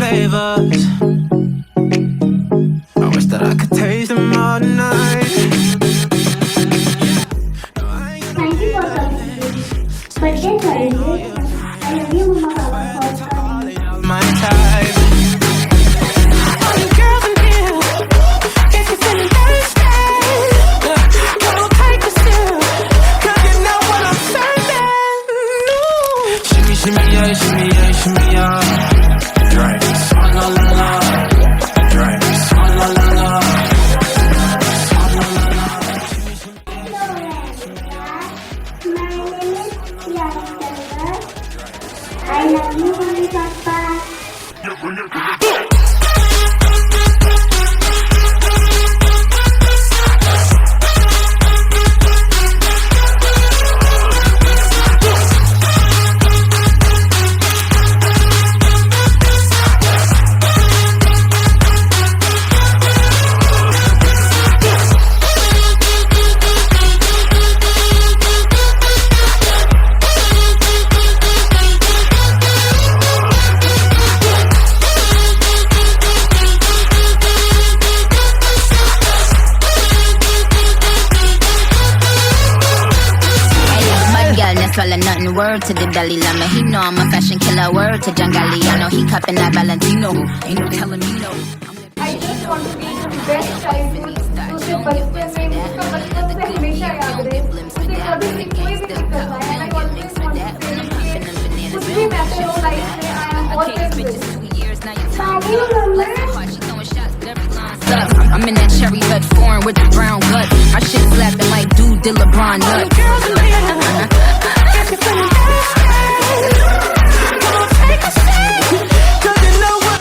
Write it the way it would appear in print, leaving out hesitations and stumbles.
flavors. I wish that I could taste them all tonight. Thank you for coming. Birthday celebrate. I love you, Mama Papa, for coming. My type. All you girls in here, if you're feeling thirsty, come on, take a sip, 'cause you know what I'm serving. Shimmy, shimmy, yeah, shimmy, yeah, shimmy, yeah. Drink, swalla la la. Drink, swalla la la. Swalla la la. Hello, my name is Yasser. I love you, Mama Papa. Swallow nothing, word to the Dalai Lama. He know I'm a fashion killer, word to Jangali. I know he cupping that Valentino. Ain't no telling me no. I just want to be the best child to उसे बचपन में उसका बचपन से हमेशा याद रहे उसे कभी भी कोई भी दिक्कत ना आए and I always want to say कि कुछ भी मैटर हो लाइफ में I am always with I'm in that cherry red foreign with the brown gut. My shit slapping like dude did LeBron nuts. Cause you know what